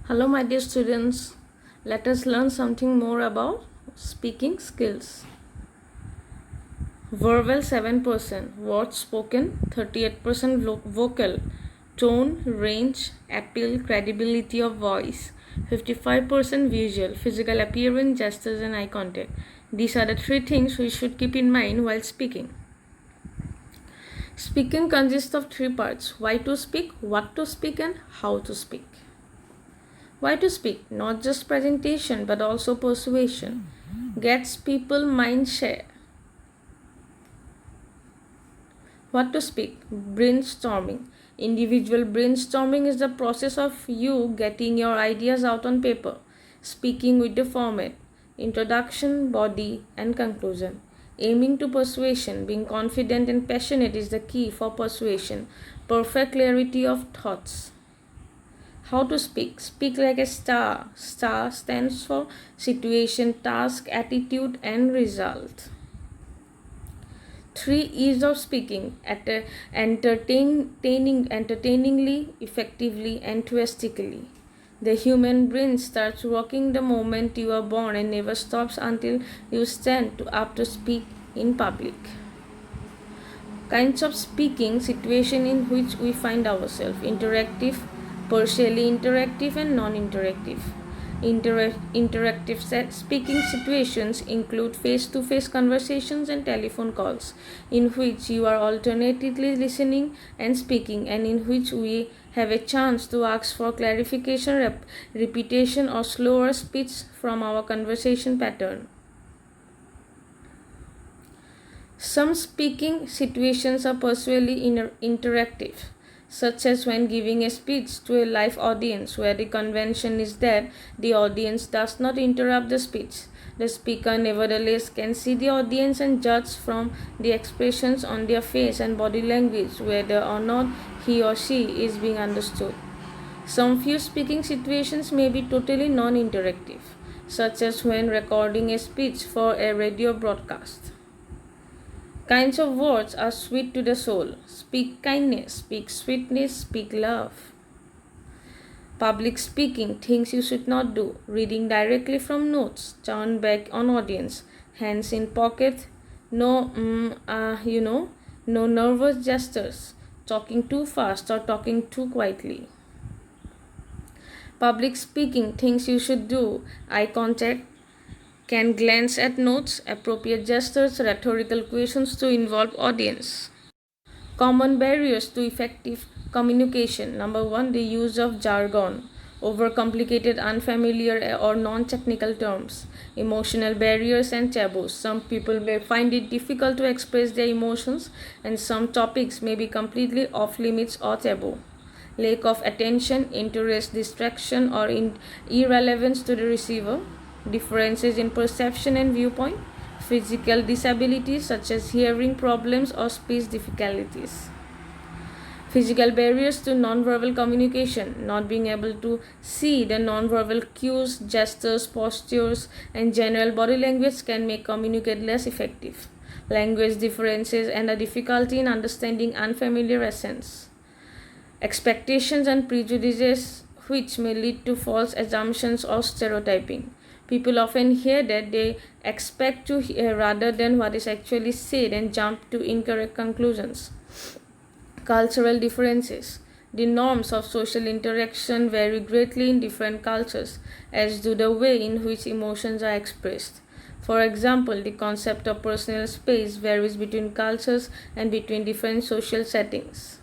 Hello, my dear students. Let us learn something more about speaking skills. Verbal 7%, words spoken 38% vocal, tone, range, appeal, credibility of voice 55% visual, physical appearance, gestures, and eye contact. These are the three things we should keep in mind while speaking. Speaking consists of three parts: why to speak, what to speak, and how to speak. Why to speak? Not just presentation but also persuasion. Gets people mind share. What to speak? Brainstorming. Individual brainstorming is the process of you getting your ideas out on paper, speaking with the format, introduction, body, and conclusion. Aiming to persuasion, being confident and passionate is the key for persuasion. Perfect clarity of thoughts. How to speak? Speak like a star. Star stands for situation, task, attitude, and result. 3 E's of speaking: entertainingly, effectively, enthusiastically. The human brain starts working the moment you are born and never stops until you stand up to speak in public. Kinds of speaking: situation in which we find ourselves: interactive, partially interactive, and non-interactive. Interactive speaking situations include face-to-face conversations and telephone calls, in which you are alternately listening and speaking, and in which we have a chance to ask for clarification, repetition, or slower speech from our conversation pattern. Some speaking situations are partially interactive, such as when giving a speech to a live audience, where the convention is that the audience does not interrupt the speech. The speaker nevertheless can see the audience and judge from the expressions on their face and body language whether or not he or she is being understood. Some few speaking situations may be totally non-interactive, such as when recording a speech for a radio broadcast. Kinds of words are sweet to the soul. Speak kindness, speak sweetness, speak love. Public speaking, things you should not do. Reading directly from notes, turn back on audience, hands in pocket, no nervous gestures, talking too fast or talking too quietly. Public speaking, things you should do: eye contact, can glance at notes, appropriate gestures, rhetorical questions to involve audience. Common barriers to effective communication. Number 1, the use of jargon, overcomplicated, unfamiliar, or non-technical terms. Emotional barriers and taboos. Some people may find it difficult to express their emotions, and some topics may be completely off limits or taboo. Lack of attention, interest, distraction, or irrelevance to the receiver. Differences in perception and viewpoint. Physical disabilities such as hearing problems or speech difficulties. Physical barriers to nonverbal communication. Not being able to see the nonverbal cues, gestures, postures, and general body language can make communicate less effective. Language differences and a difficulty in understanding unfamiliar accents. Expectations and prejudices, which may lead to false assumptions or stereotyping. People often hear that they expect to hear rather than what is actually said and jump to incorrect conclusions. Cultural differences. The norms of social interaction vary greatly in different cultures, as do the way in which emotions are expressed. For example, the concept of personal space varies between cultures and between different social settings.